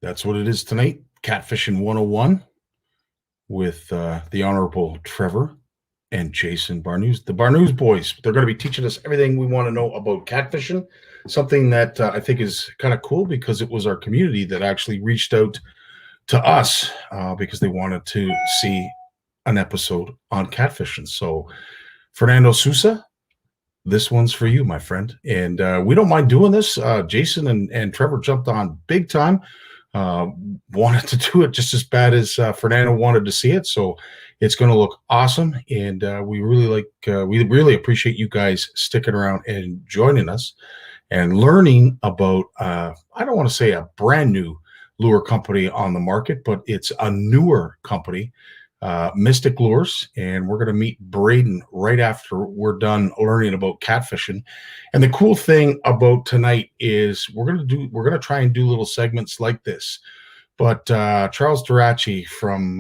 That's what it is tonight. Catfishing 101 with the Honorable Trevor and Jason Barnucz. The Barnucz boys, they're going to be teaching us everything we want to know about catfishing, something that I think is kind of cool because it was our community that actually reached out to us because they wanted to see an episode on catfishing. So, Fernando Sousa, this one's for you, my friend. And we don't mind doing this. Jason and Trevor jumped on big time. Wanted to do it just as bad as Fernando wanted to see it. So it's going to look awesome. And we really appreciate you guys sticking around and joining us and learning about, I don't want to say a brand new lure company on the market, but it's a newer company, Mistic Lures, and we're going to meet Braden right after we're done learning about catfishing. And the cool thing about tonight is we're going to try and do little segments like this. But Charles Durachi from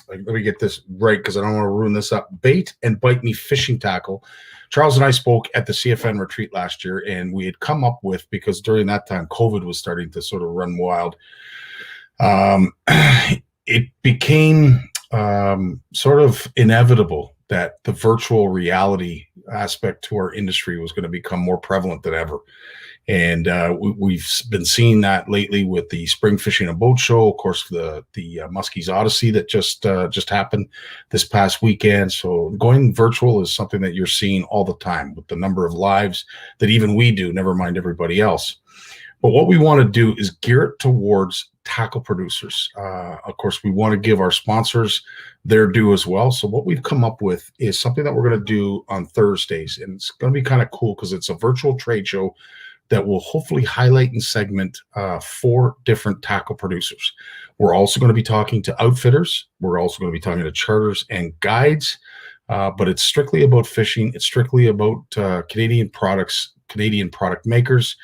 let me get this right because I don't want to ruin this up. Bait and Bite Me Fishing Tackle. Charles and I spoke at the CFN retreat last year, and we had come up with, because during that time COVID was starting to sort of run wild, it became sort of inevitable that the virtual reality aspect to our industry was going to become more prevalent than ever. And we've been seeing that lately with the Spring Fishing and Boat Show, of course, the Muskie's Odyssey that just happened this past weekend. So going virtual is something that you're seeing all the time with the number of lives that even we do, never mind everybody else. But what we want to do is gear it towards tackle producers. Of course, we want to give our sponsors their due as well. So what we've come up with is something that we're going to do on Thursdays. And it's going to be kind of cool because it's a virtual trade show that will hopefully highlight and segment 4 different tackle producers. We're also going to be talking to outfitters. We're also going to be talking to charters and guides. But it's strictly about fishing. It's strictly about Canadian products, Canadian product makers,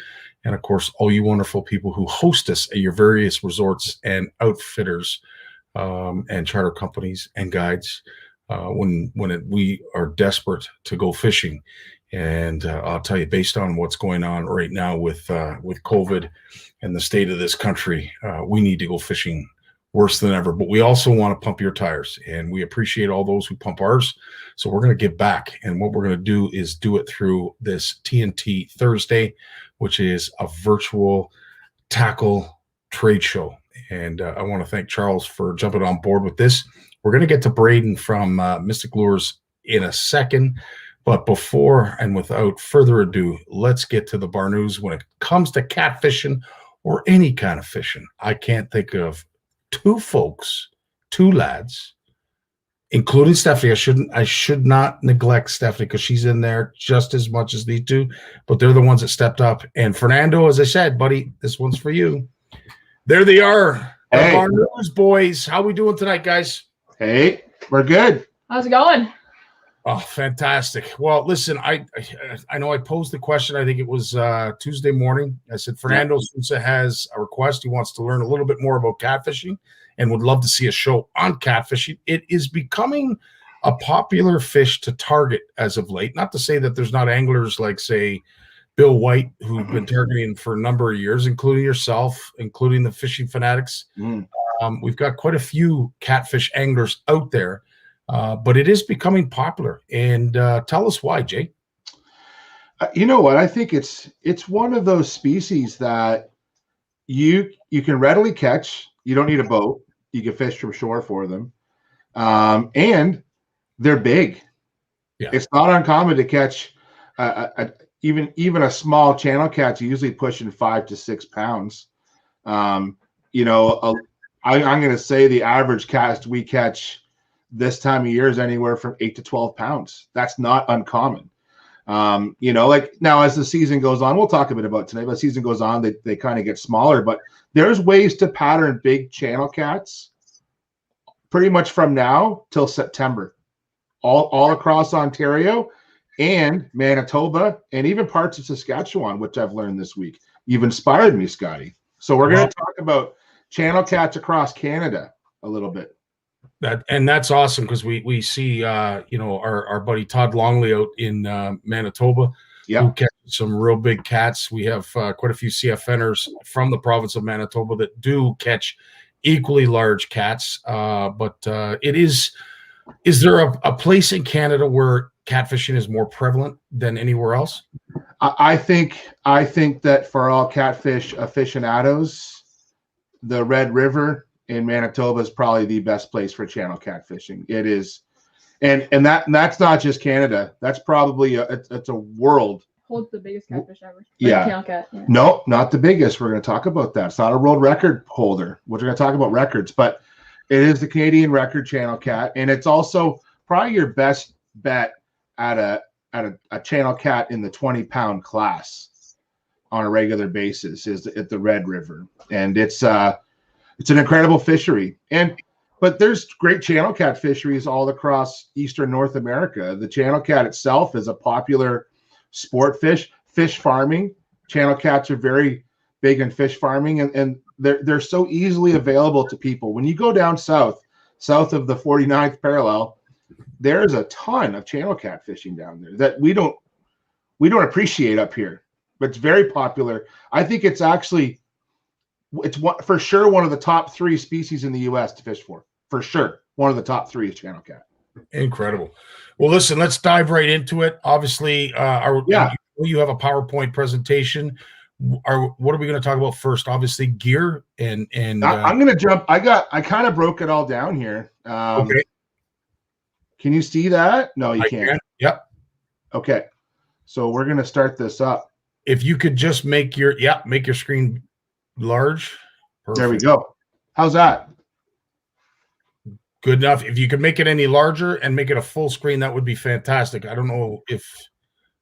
and of course, all you wonderful people who host us at your various resorts and outfitters and charter companies and guides we are desperate to go fishing. And I'll tell you, based on what's going on right now with COVID and the state of this country, we need to go fishing worse than ever. But we also want to pump your tires, and we appreciate all those who pump ours. So we're going to give back, and what we're going to do is do it through this TNT Thursday, which is a virtual tackle trade show. And I want to thank Charles for jumping on board with this. We're going to get to Braden from Mistic Lures in a second. But before and without further ado, let's get to the Barnucz. When it comes to catfishing or any kind of fishing, I can't think of 2 folks, 2 lads, including Stephanie. I should not neglect Stephanie because she's in there just as much as these 2, but they're the ones that stepped up. And Fernando, as I said, buddy, this one's for you. There they are, the Barnucz boys. How we doing tonight, guys? Hey, we're good. How's it going? Oh, fantastic. Well, listen, I know I posed the question. I think it was Tuesday morning. I said, Fernando Sousa has a request. He wants to learn a little bit more about catfishing and would love to see a show on catfishing. It is becoming a popular fish to target as of late. Not to say that there's not anglers like, say, Bill White, who've been targeting for a number of years, including yourself, including the Fishing Fanatics. We've got quite a few catfish anglers out there. But it is becoming popular. And tell us why, Jay. You know what? I think it's one of those species that you can readily catch. You don't need a boat. You can fish from shore for them. And they're big. Yeah. It's not uncommon to catch even a small channel catch, usually pushing 5 to 6 pounds. I'm going to say the average cast we catch this time of year is anywhere from 8 to 12 pounds. That's not uncommon. Like now as the season goes on, we'll talk a bit about tonight, but as the season goes on, they kind of get smaller, but there's ways to pattern big channel cats pretty much from now till September, all across Ontario and Manitoba and even parts of Saskatchewan, which I've learned this week. You've inspired me, Scotty. So we're going to talk about channel cats across Canada a little bit. That's awesome because we see our buddy Todd Longley out in Manitoba who catch some real big cats. We have quite a few CFNers from the province of Manitoba that do catch equally large cats. But it is there a place in Canada where catfishing is more prevalent than anywhere else? I think that for all catfish aficionados, the Red River in Manitoba is probably the best place for channel catfishing. It is, and that's not just Canada. That's probably it's a world. Holds the biggest catfish ever. Yeah. Channel cat. Yeah. No, not the biggest. We're going to talk about that. It's not a world record holder. We're going to talk about records, but it is the Canadian record channel cat, and it's also probably your best bet at a channel cat in the 20-pound class on a regular basis is at the Red River, and it's an incredible fishery. But there's great channel cat fisheries all across Eastern North America. The channel cat itself is a popular sport fish farming. Channel cats are very big in fish farming, and they're so easily available to people. When you go down south of the 49th parallel, there's a ton of channel cat fishing down there that we don't appreciate up here, but it's very popular. I think it's for sure one of the top 3 species in the U.S. to fish for sure. One of the top 3 is channel cat. Incredible. Well, listen, let's dive right into it. Obviously, you have a PowerPoint presentation. What are we going to talk about first? Obviously, gear and I'm going to jump. I kind of broke it all down here. Okay. Can you see that? No, you can't. Yep. Okay. So we're going to start this up. If you could just make your screen large. Perfect. There we go. How's that? Good enough. If you could make it any larger and make it a full screen, that would be fantastic. I don't know if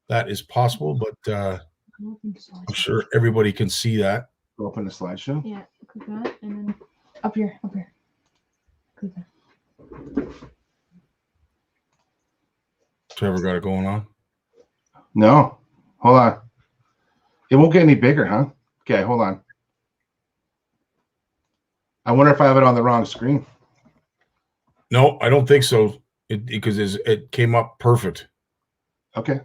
that is possible, but I'm sure everybody can see that. Open the slideshow. Yeah, click that, and then up here. Click that. Trevor got it going on? No. Hold on. It won't get any bigger, huh? Okay, hold on. I wonder if I have it on the wrong screen. No, I don't think so. Because it came up perfect. Okay.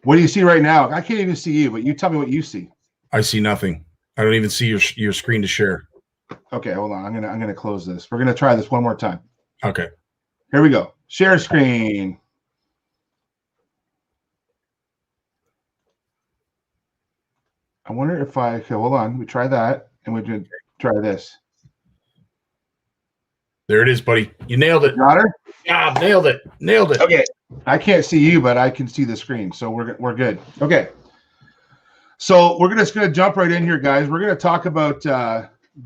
What do you see right now? I can't even see you, but you tell me what you see. I see nothing. I don't even see your screen to share. Okay, hold on. I'm gonna close this. We're gonna try this one more time. Okay. Here we go. Share screen. I wonder if okay, hold on. We try that, and we did try this. There it is, buddy. You nailed it. Got her? Yeah, nailed it. Nailed it. Okay. I can't see you, but I can see the screen, so we're good. Okay. So we're just gonna jump right in here, guys. We're gonna talk about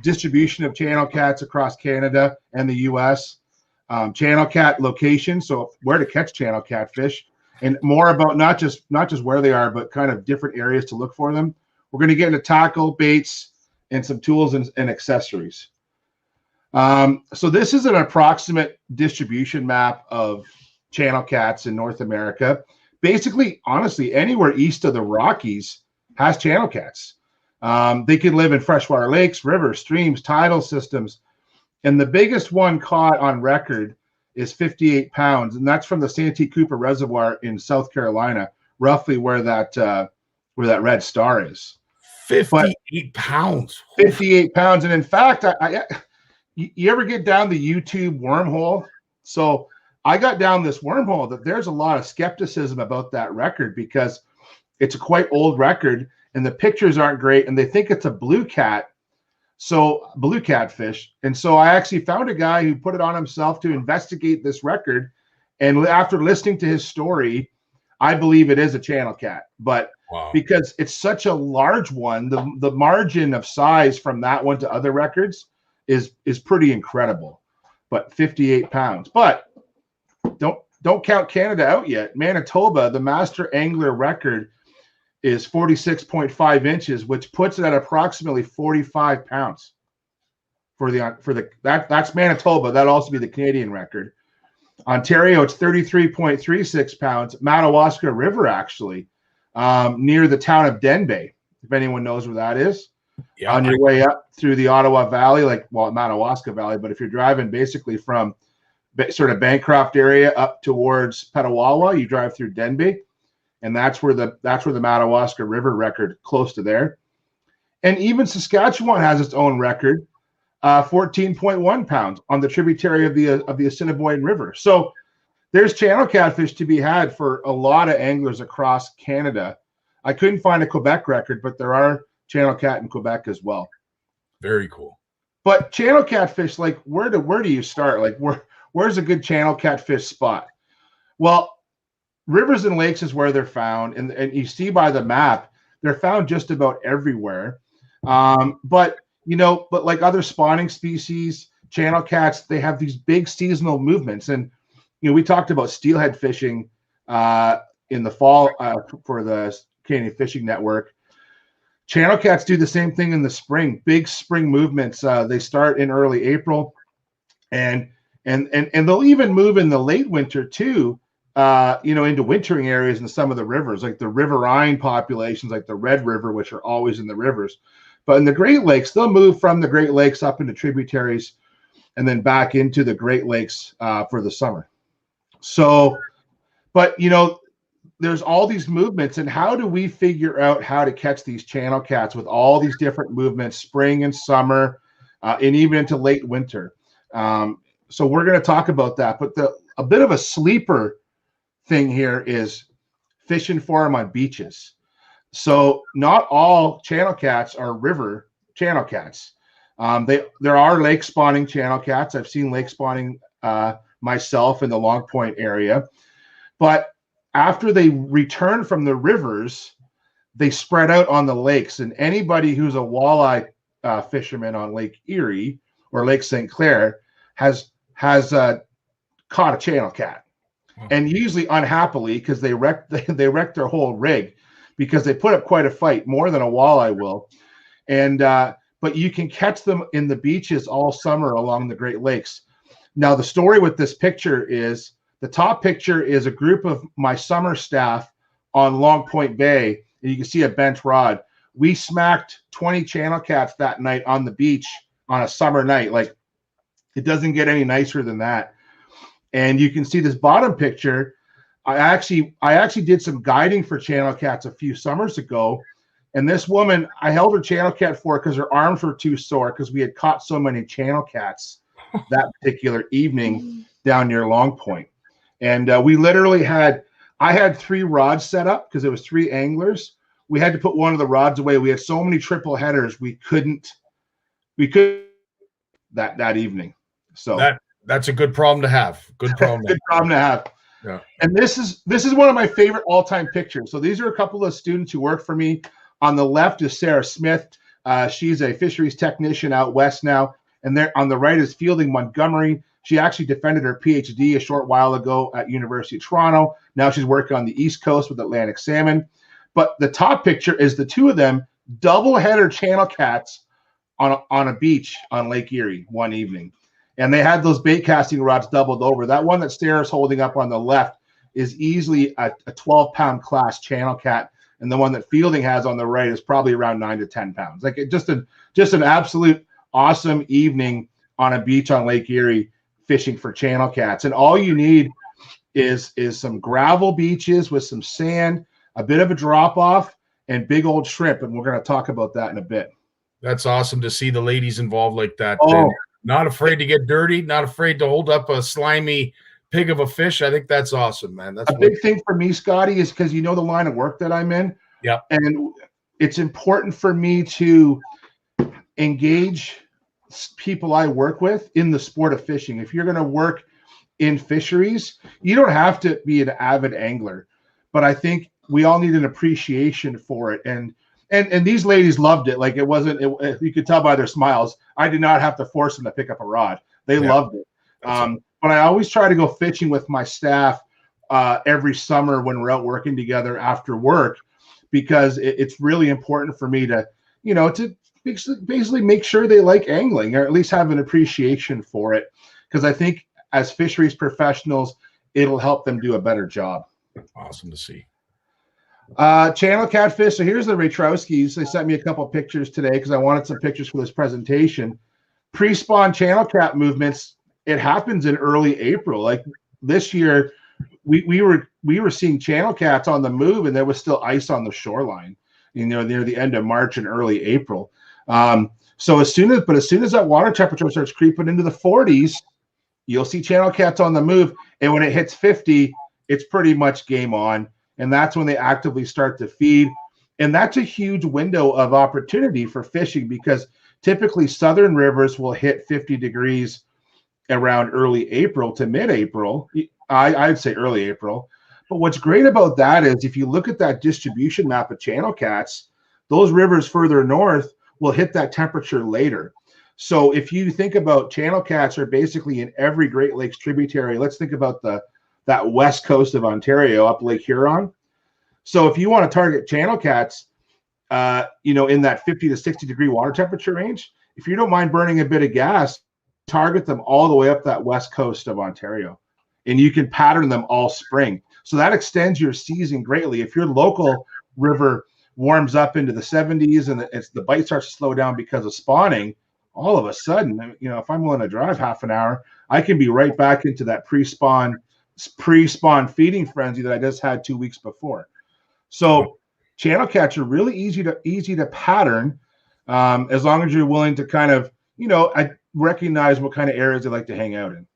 distribution of channel cats across Canada and the U.S. Channel cat location, so where to catch channel catfish, and more about not just where they are, but kind of different areas to look for them. We're going to get into tackle, baits, and some tools and accessories. So this is an approximate distribution map of channel cats in North America. Basically, honestly, anywhere east of the Rockies has channel cats. They can live in freshwater lakes, rivers, streams, tidal systems. And the biggest one caught on record is 58 pounds. And that's from the Santee Cooper Reservoir in South Carolina, roughly where that red star is. 58 pounds. 58 pounds. And in fact, you ever get down the YouTube wormhole? So I got down this wormhole that there's a lot of skepticism about that record because it's a quite old record and the pictures aren't great and they think it's a blue catfish. And so I actually found a guy who put it on himself to investigate this record. And after listening to his story, I believe it is a channel cat, but because it's such a large one, the margin of size from that one to other records is pretty incredible. But 58 pounds. But don't count Canada out yet. Manitoba, the master angler record is 46.5 inches, which puts it at approximately 45 pounds that's Manitoba. That'll also be the Canadian record. Ontario, it's 33.36 pounds. Madawaska River, actually, near the town of Denbigh, if anyone knows where that is. Yeah, on your way up through the Ottawa Valley, Madawaska Valley. But if you're driving basically from sort of Bancroft area up towards Petawawa. You drive through Denby, and that's where the Madawaska River record, close to there. And even Saskatchewan has its own record, 14.1 pounds on the tributary of the Assiniboine River. So there's channel catfish to be had for a lot of anglers across Canada. I couldn't find a Quebec record, but there are channel cat in Quebec as well. Very cool. But channel catfish, like where do you start? Like where's a good channel catfish spot? Well, rivers and lakes is where they're found, and you see by the map, they're found just about everywhere. But like other spawning species, channel cats, they have these big seasonal movements. And we talked about steelhead fishing in the fall for the Canadian Fishing Network. Channel cats do the same thing in the spring. Big spring movements. They start in early April, and they'll even move in the late winter too. Into wintering areas in some of the rivers, like the riverine populations, like the Red River, which are always in the rivers. But in the Great Lakes, they'll move from the Great Lakes up into tributaries and then back into the Great Lakes for the summer. So, but there's all these movements, and how do we figure out how to catch these channel cats with all these different movements, spring and summer, and even into late winter? So we're going to talk about that. But a bit of a sleeper thing here is fishing for them on beaches. So not all channel cats are river channel cats. There are lake spawning channel cats. I've seen lake spawning myself in the Long Point area. But after they return from the rivers, they spread out on the lakes. And anybody who's a walleye fisherman on Lake Erie or Lake St. Clair has caught a channel cat. And usually unhappily, because they wrecked their whole rig, because they put up quite a fight, more than a walleye will. And but you can catch them in the beaches all summer along the Great Lakes. Now the story with this picture is, the top picture is a group of my summer staff on Long Point Bay, and you can see a bent rod. We smacked 20 channel cats that night on the beach on a summer night. Like, it doesn't get any nicer than that. And you can see this bottom picture. I actually did some guiding for channel cats a few summers ago, and this woman, I held her channel cat for because her arms were too sore because we had caught so many channel cats that particular evening down near Long Point. And we literally I had 3 rods set up because it was 3 anglers. We had to put one of the rods away. We had so many triple headers, we couldn't that evening. So that's a good problem to have. Good problem. Good problem to have. Yeah. And this is one of my favorite all-time pictures. So these are a couple of students who work for me. On the left is Sarah Smith. She's a fisheries technician out west now. And there on the right is Fielding Montgomery. She actually defended her PhD a short while ago at University of Toronto. Now she's working on the East Coast with Atlantic salmon. But the top picture is the 2 of them double header channel cats on a beach on Lake Erie one evening. And they had those bait casting rods doubled over. That one that Sarah's holding up on the left is easily a 12-pound class channel cat. And the one that Fielding has on the right is probably around 9 to 10 pounds. Like just an absolute awesome evening on a beach on Lake Erie fishing for channel cats. And all you need is some gravel beaches with some sand, a bit of a drop off, and big old shrimp. And we're going to talk about that in a bit. That's awesome to see the ladies involved like that. Oh. Not afraid to get dirty, not afraid to hold up a slimy pig of a fish. I think that's awesome, man. That's a big thing for me, Scotty, is because the line of work that I'm in. Yeah. And it's important for me to engage people I work with in the sport of fishing. If you're going to work in fisheries, you don't have to be an avid angler, but I think we all need an appreciation for it. And these ladies loved it. Like, you could tell by their smiles. I did not have to force them to pick up a rod. They loved it. But I always try to go fishing with my staff every summer when we're out working together after work, because it's really important for me to basically make sure they like angling, or at least have an appreciation for it. Because I think as fisheries professionals, it'll help them do a better job. Awesome to see. Channel catfish. So here's the Raytrowskis. They sent me a couple pictures today because I wanted some pictures for this presentation. Pre-spawn channel cat movements it happens in early April. Like this year, we were seeing channel cats on the move, and there was still ice on the shoreline, near the end of March and early April. So as soon as that water temperature starts creeping into the 40s, you'll see channel cats on the move. And when it hits 50, it's pretty much game on. And that's when they actively start to feed. And that's a huge window of opportunity for fishing, because typically southern rivers will hit 50 degrees around early April to mid-April. I'd say early April. But what's great about that is if you look at that distribution map of channel cats, those rivers further north will hit that temperature later. So if you think about channel cats are basically in every Great Lakes tributary. Let's think about that west coast of Ontario up Lake Huron. So if you want to target channel cats, in that 50 to 60 degree water temperature range, if you don't mind burning a bit of gas, target them all the way up that west coast of Ontario, and you can pattern them all spring. So that extends your season greatly. If your local river warms up into the 70s and the bite starts to slow down because of spawning, all of a sudden, if I'm willing to drive half an hour, I can be right back into that pre-spawn feeding frenzy that I just had 2 weeks before. So channel cats are really easy to pattern, as long as you're willing to kind of, I recognize what kind of areas they like to hang out in.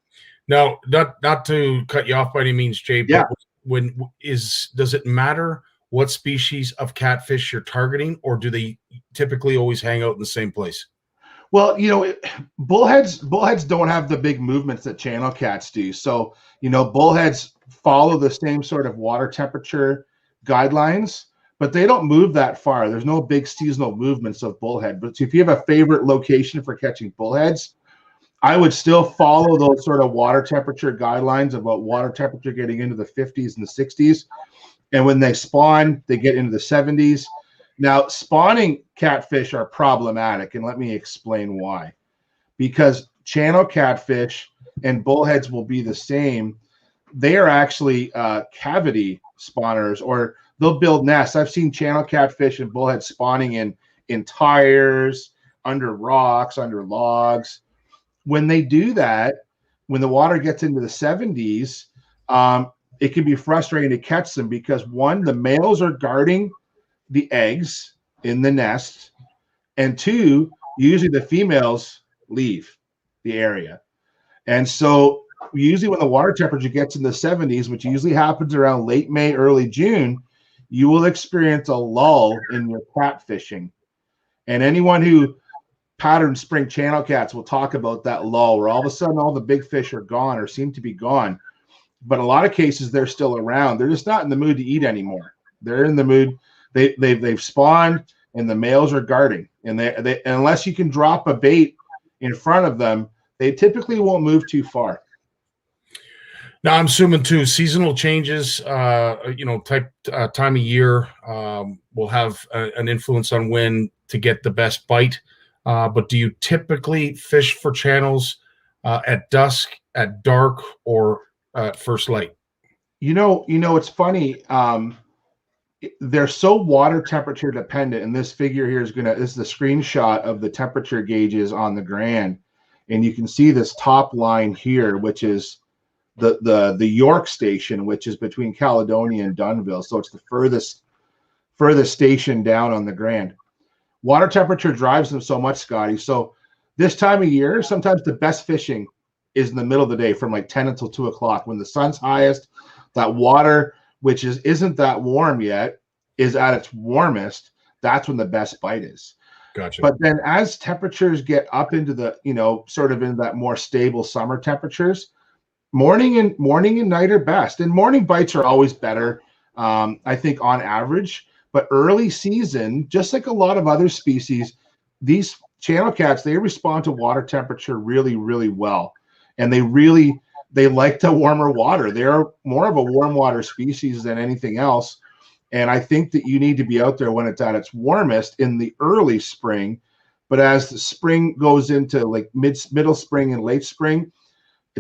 Now, not to cut you off by any means, Jay, but does it matter what species of catfish you're targeting, or do they typically always hang out in the same place? Well, bullheads don't have the big movements that channel cats do. So, bullheads follow the same sort of water temperature guidelines, but they don't move that far. There's no big seasonal movements of bullhead. But if you have a favorite location for catching bullheads, I would still follow those sort of water temperature guidelines about water temperature getting into the 50s and the 60s. And when they spawn, they get into the 70s. Now, spawning catfish are problematic, and let me explain why. Because channel catfish and bullheads will be the same. They are actually cavity spawners, or they'll build nests. I've seen channel catfish and bullheads spawning in tires, under rocks, under logs. When they do that, when the water gets into the 70s, it can be frustrating to catch them because, one, the males are guarding the eggs in the nest, and two, usually the females leave the area. And so usually when the water temperature gets in the 70s, which usually happens around late May, early June, you will experience a lull in your catfishing. And anyone who patterns spring channel cats will talk about that lull where all of a sudden all the big fish are gone or seem to be gone. But in a lot of cases, they're still around. They're just not in the mood to eat anymore. They're in the mood. They've spawned, and the males are guarding. And they unless you can drop a bait in front of them, they typically won't move too far. Now, I'm assuming too, seasonal changes, time of year will have an influence on when to get the best bite. But do you typically fish for channels at dusk, at dark, or at first light? It's funny. They're so water temperature dependent, and this figure here is the screenshot of the temperature gauges on the Grand, and you can see this top line here, which is the York station, which is between Caledonia and Dunnville. So it's the furthest station down on the Grand. Water temperature drives them so much, Scotty. So this time of year, sometimes the best fishing is in the middle of the day from like 10 until 2 o'clock when the sun's highest. That water, which isn't that warm yet, is at its warmest. That's when the best bite is. Gotcha. But then as temperatures get up into the, sort of in that more stable summer temperatures, morning and night are best. And morning bites are always better, I think, on average. But early season, just like a lot of other species, these channel cats, they respond to water temperature really, really well. And they like the warmer water. They're more of a warm water species than anything else. And I think that you need to be out there when it's at its warmest in the early spring. But as the spring goes into like middle spring and late spring,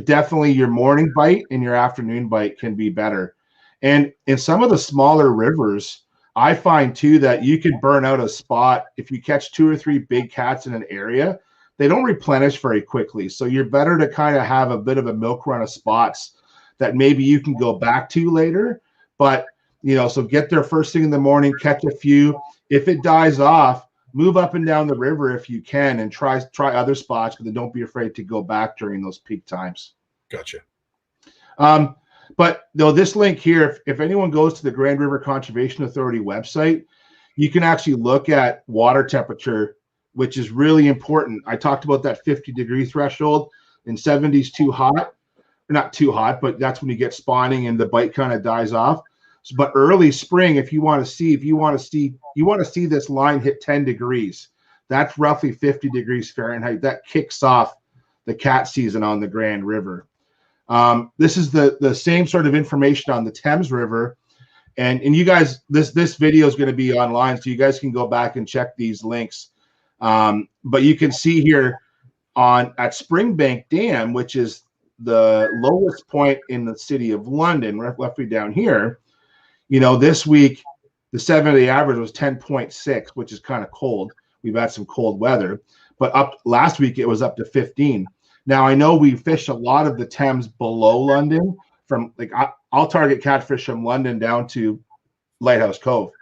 definitely your morning bite and your afternoon bite can be better. And in some of the smaller rivers, I find too that you can burn out a spot if you catch 2 or 3 big cats in an area. they don't replenish very quickly. So you're better to kind of have a bit of a milk run of spots that maybe you can go back to later. But, so get there first thing in the morning, catch a few. If it dies off, move up and down the river if you can and try other spots, but then don't be afraid to go back during those peak times. Gotcha. But this link here, if anyone goes to the Grand River Conservation Authority website, you can actually look at water temperature, which is really important. I talked about that 50-degree threshold, and 70 is too hot. Not too hot, but that's when you get spawning and the bite kind of dies off. But early spring, if you want to see this line hit 10 degrees, that's roughly 50 degrees Fahrenheit. That kicks off the cat season on the Grand River. This is the same sort of information on the Thames River. And you guys, this video is going to be online, so you guys can go back and check these links. But you can see here at Springbank Dam, which is the lowest point in the city of London, roughly down here. This week, the 7-day average was 10.6, which is kind of cold. We've had some cold weather, but last week it was up to 15. Now, I know we fish a lot of the Thames below London, from I'll target catfish from London down to Lighthouse Cove.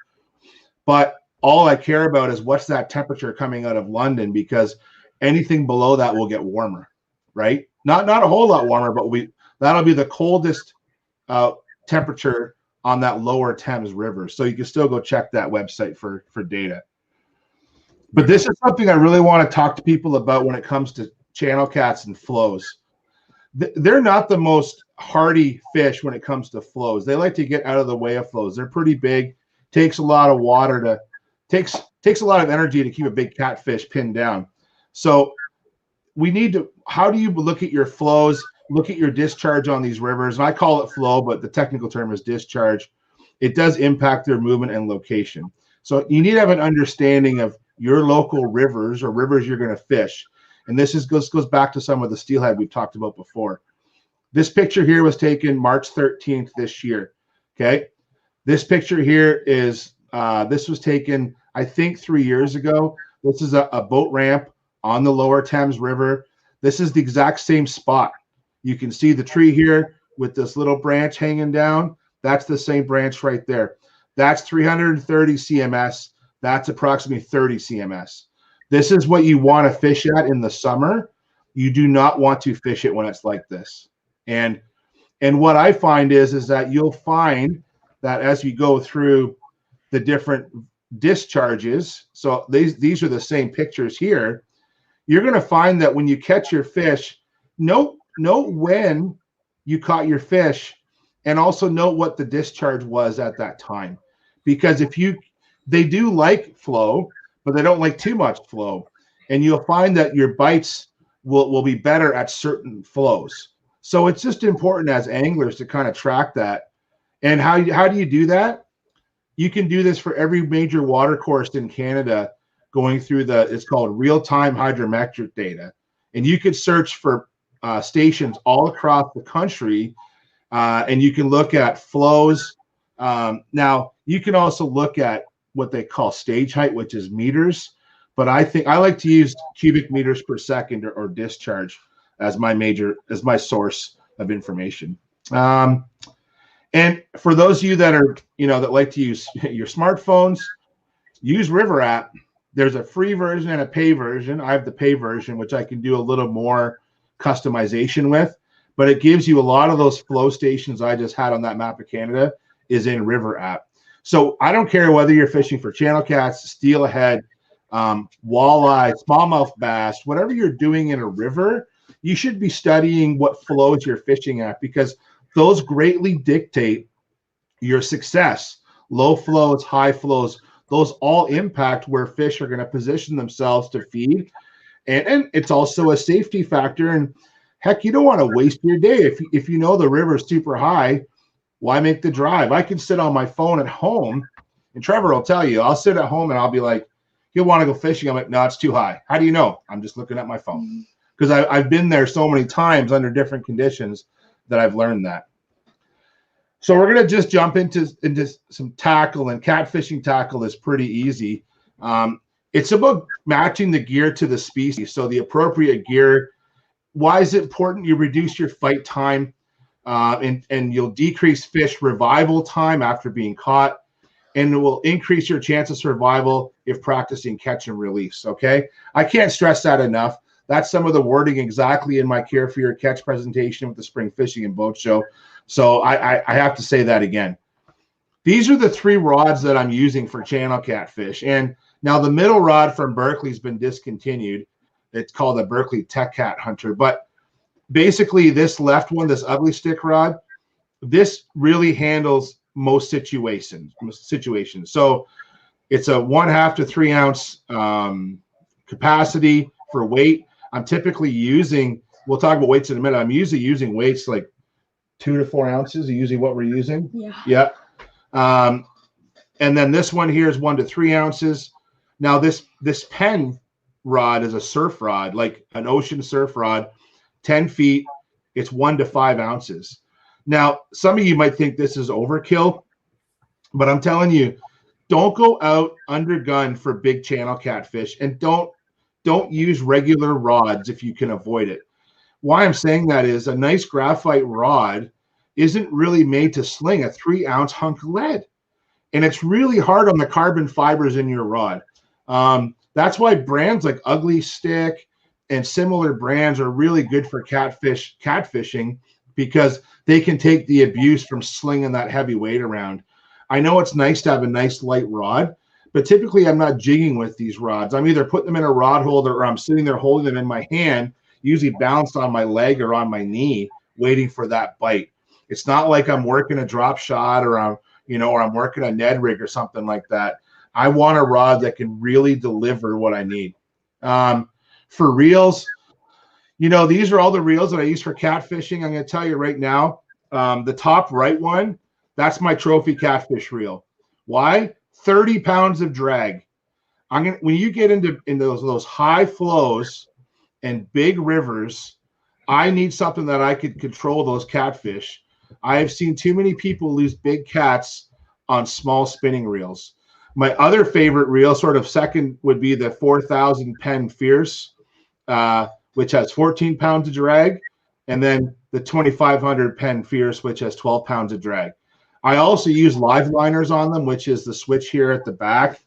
But all I care about is what's that temperature coming out of London, because anything below that will get warmer, right? Not a whole lot warmer, but that'll be the coldest temperature on that lower Thames River. So you can still go check that website for data. But this is something I really want to talk to people about when it comes to channel cats and flows. They're not the most hardy fish when it comes to flows. They like to get out of the way of flows. They're pretty big, takes a lot of water takes a lot of energy to keep a big catfish pinned down. So how do you look at your flows, look at your discharge on these rivers? And I call it flow, but the technical term is discharge. It does impact their movement and location. So you need to have an understanding of your local rivers or rivers you're going to fish. And this goes back to some of the steelhead we've talked about before. This picture here was taken March 13th this year. Okay. This picture here this was taken, I think, 3 years ago. This is a boat ramp on the lower Thames River. This is the exact same spot. You can see the tree here with this little branch hanging down. That's the same branch right there. That's 330 CMS. That's approximately 30 CMS. This is what you want to fish at in the summer. You do not want to fish it when it's like this. And what I find is that you'll find that as you go through the different discharges, so these are the same pictures here, you're going to find that when you catch your fish, note when you caught your fish, and also note what the discharge was at that time. Because they do like flow, but they don't like too much flow. And you'll find that your bites will be better at certain flows. So it's just important as anglers to kind of track that. And how do you do that? You can do this for every major water course in Canada, going through it's called real-time hydrometric data. And you could search for stations all across the country, and you can look at flows. Now, you can also look at what they call stage height, which is meters. But I like to use cubic meters per second or discharge as my source of information. And for those of you that are, that like to use your smartphones, use River app. There's a free version and a pay version. I have the pay version, which I can do a little more customization with, but it gives you a lot of those flow stations I just had on that map of Canada is in River app. So I don't care whether you're fishing for channel cats, steelhead, walleye, smallmouth bass, whatever you're doing in a river, you should be studying what flows you're fishing at, because those greatly dictate your success. Low flows, high flows, those all impact where fish are going to position themselves to feed. And it's also a safety factor. And heck, you don't want to waste your day. If you know the river is super high, why make the drive? I can sit on my phone at home, and Trevor will tell you, I'll sit at home and I'll be like, he'll want to go fishing. I'm like, no, it's too high. How do you know? I'm just looking at my phone. Because I've been there so many times under different conditions that I've learned that. So we're going to just jump into some tackle, and catfishing tackle is pretty easy. it's about matching the gear to the species. So the appropriate gear. Why is it important? You reduce your fight time, and you'll decrease fish revival time after being caught, and it will increase your chance of survival if practicing catch and release. Okay, I can't stress that enough. That's some of the wording exactly in my Care for Your Catch presentation with the Spring Fishing and Boat Show. So I have to say that again. These are the 3 rods that I'm using for channel catfish. And now the middle rod from Berkeley's been discontinued. It's called a Berkeley Tech Cat Hunter. But basically this left one, this ugly stick rod, this really handles most situations. So it's a 1/2 to 3 ounce capacity for weight. I'm typically using, we'll talk about weights in a minute. I'm usually using weights like 2 to 4 ounces, usually what we're using. Yeah. And then this one here is 1 to 3 ounces. Now this pen rod is a surf rod, like an ocean surf rod, 10 feet. It's 1 to 5 ounces. Now, some of you might think this is overkill, but I'm telling you, don't go out under gun for big channel catfish, and don't use regular rods if you can avoid it. Why I'm saying that is a nice graphite rod isn't really made to sling a 3 ounce hunk of lead. And it's really hard on the carbon fibers in your rod. That's why brands like Ugly Stick and similar brands are really good for catfishing, because they can take the abuse from slinging that heavy weight around. I know it's nice to have a nice light rod, but typically I'm not jigging with these rods. I'm either putting them in a rod holder or I'm sitting there holding them in my hand, usually balanced on my leg or on my knee, waiting for that bite. It's not like I'm working a drop shot or I'm working a Ned rig or something like that. I want a rod that can really deliver what I need. For reels, these are all the reels that I use for catfishing. I'm going to tell you right now, the top right one, that's my trophy catfish reel. Why? 30 pounds of drag. When you get into those high flows and big rivers, I need something that I could control those catfish. I have seen too many people lose big cats on small spinning reels. My other favorite reel, sort of second, would be the 4,000 Penn Fierce, which has 14 pounds of drag, and then the 2,500 Penn Fierce, which has 12 pounds of drag. I also use live liners on them, which is the switch here at the back.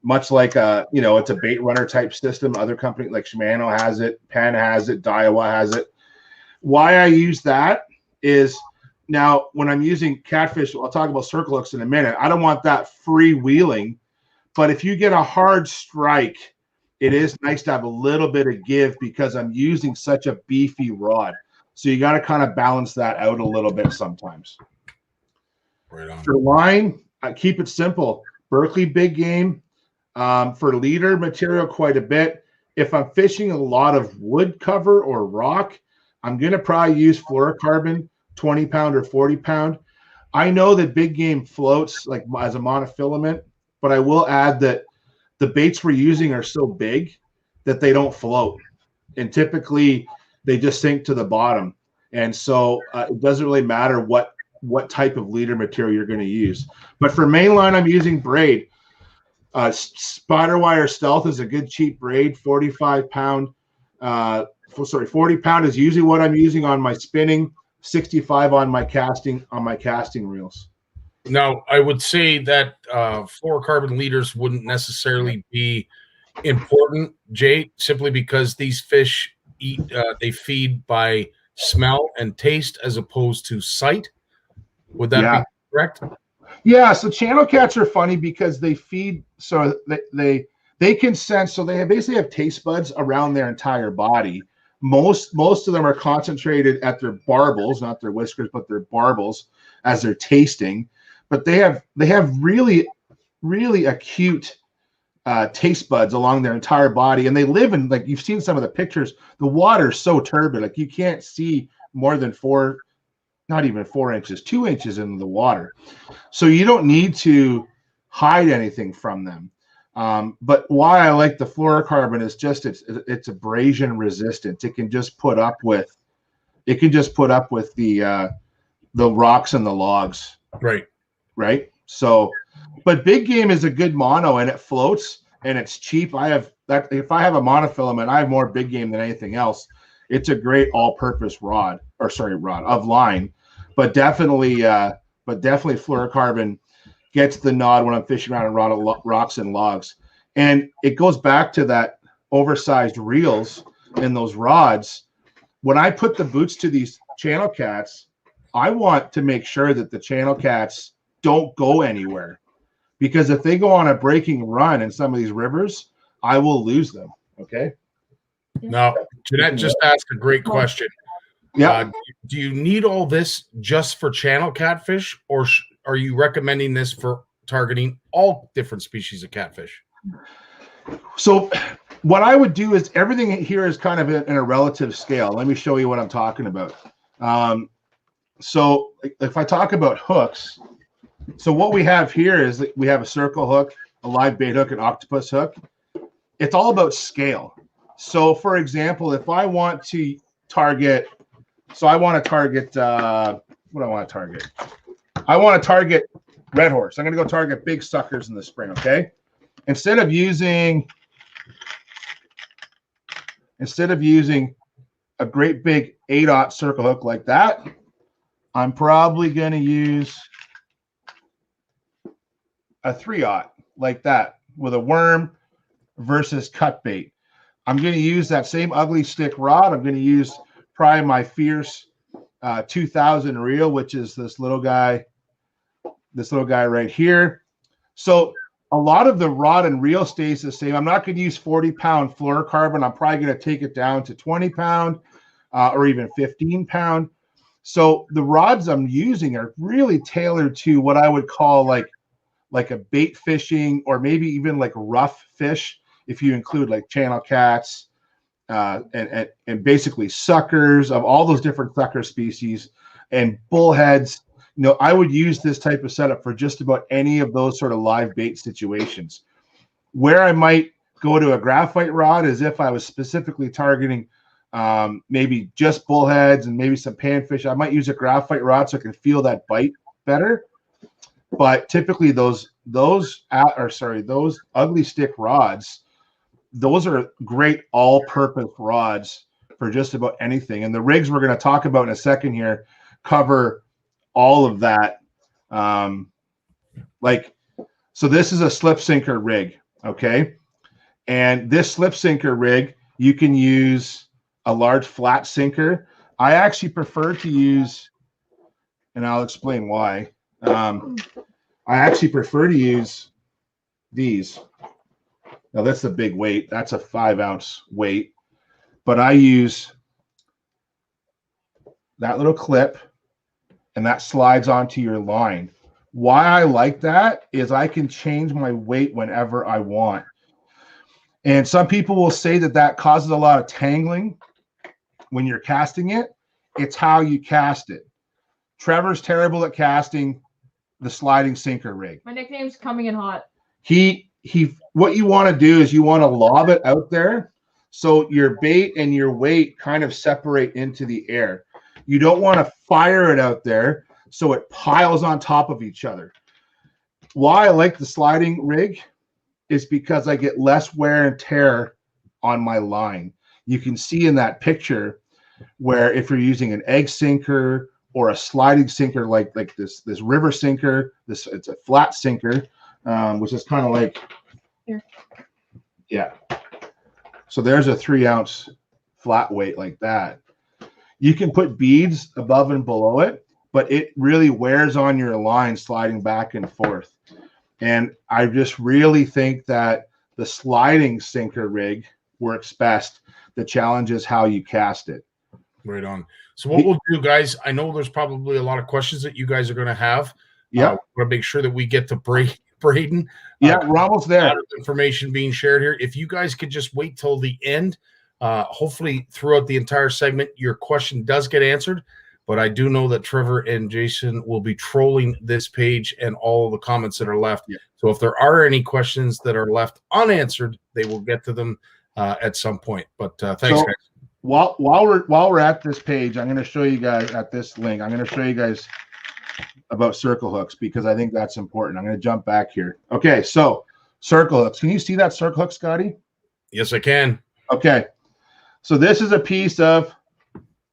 Much like it's a bait runner type system. Other companies like Shimano has it, Penn has it, Daiwa has it. Why I use that is, now when I'm using catfish, I'll talk about circle hooks in a minute. I don't want that freewheeling, but if you get a hard strike, it is nice to have a little bit of give because I'm using such a beefy rod. So you got to kind of balance that out a little bit sometimes. Right on. For line, I keep it simple. Berkeley big game. For leader material, quite a bit. If I'm fishing a lot of wood cover or rock, I'm going to probably use fluorocarbon, 20 pound or 40 pound. I know that big game floats like as a monofilament, but I will add that the baits we're using are so big that they don't float. And typically they just sink to the bottom. And so it doesn't really matter what type of leader material you're going to use. But for mainline, I'm using braid. Spiderwire Stealth is a good cheap braid, 45 pound. 40 pound is usually what I'm using on my spinning, 65 on my casting reels. Now, I would say that fluorocarbon leaders wouldn't necessarily be important, Jay, simply because these fish they feed by smell and taste as opposed to sight. Would that be correct? Yeah, so channel cats are funny because they feed, so they can sense, so they basically have taste buds around their entire body. Most of them are concentrated at their barbels, not their whiskers, but their barbels as they're tasting. But they have really, really acute taste buds along their entire body, and they live in, like you've seen some of the pictures, the water's so turbid, like you can't see more than not even 4 inches, 2 inches into the water. So you don't need to hide anything from them. But why I like the fluorocarbon is just it's abrasion resistant. It can just put up with the rocks and the logs. Right. So, but big game is a good mono and it floats. and it's cheap. I have that. If I have a monofilament, I have more big game than anything else. It's a great all-purpose rod of line, but definitely fluorocarbon gets the nod when I'm fishing around in rocks and logs. And it goes back to that oversized reels and those rods. When I put the boots to these channel cats, I want to make sure that the channel cats don't go anywhere, because if they go on a breaking run in some of these rivers, I will lose them. Okay. Now, Jeanette just asked a great question. Yeah. Do you need all this just for channel catfish, or are you recommending this for targeting all different species of catfish? So what I would do is everything here is kind of in a relative scale. Let me show you what I'm talking about. So if I talk about hooks, so what we have here is that we have a circle hook, a live bait hook, an octopus hook. It's all about scale. So for example, if I want to target, I want to target red horse. I'm going to go target big suckers in the spring. Okay. Instead of using a great big 8/0 circle hook like that, I'm probably going to use a 3/0 like that with a worm versus cut bait. I'm going to use that same ugly stick rod. I'm going to use probably my Fierce 2000 reel, which is this little guy right here. So a lot of the rod and reel stays the same. I'm not going to use 40-pound fluorocarbon. I'm probably going to take it down to 20-pound or even 15-pound. So the rods I'm using are really tailored to what I would call like a bait fishing, or maybe even like rough fish, if you include like channel cats and basically suckers of all those different sucker species and bullheads. You know, I would use this type of setup for just about any of those sort of live bait situations. Where I might go to a graphite rod is if I was specifically targeting maybe just bullheads and maybe some panfish. I might use a graphite rod so I can feel that bite better. But typically those ugly stick rods, those are great all-purpose rods for just about anything. And the rigs we're going to talk about in a second here cover all of that. So this is a slip sinker rig, okay? And this slip sinker rig, you can use a large flat sinker. I actually prefer to use, and I'll explain why. I actually prefer to use these. Now that's a big weight. That's a 5-ounce weight. But I use that little clip, and that slides onto your line. Why I like that is I can change my weight whenever I want. And some people will say that that causes a lot of tangling when you're casting it. It's how you cast it. Trevor's terrible at casting the sliding sinker rig. My nickname's Coming in Hot. What you want to do is you want to lob it out there so your bait and your weight kind of separate into the air. You don't want to fire it out there so it piles on top of each other. Why I like the sliding rig is because I get less wear and tear on my line. You can see in that picture where if you're using an egg sinker or a sliding sinker like this river sinker, it's a flat sinker, which is kind of like here. Yeah. So there's a 3-ounce flat weight like that. You can put beads above and below it, but it really wears on your line sliding back and forth. And I just really think that the sliding sinker rig works best. The challenge is how you cast it. Right on. So what we'll do, guys, I know there's probably a lot of questions that you guys are going to have. Yeah. We want to make sure that we get to Braden. Yeah, we're almost there. A lot of information being shared here. If you guys could just wait till the end, hopefully throughout the entire segment, your question does get answered. But I do know that Trevor and Jason will be trolling this page and all of the comments that are left. Yeah. So if there are any questions that are left unanswered, they will get to them at some point. But thanks, guys. While we're at this page, I'm going to show you guys at this link. I'm going to show you guys about circle hooks because I think that's important. I'm going to jump back here. Okay, so circle hooks. Can you see that circle hook, Scotty? Yes, I can. Okay. So this is a piece of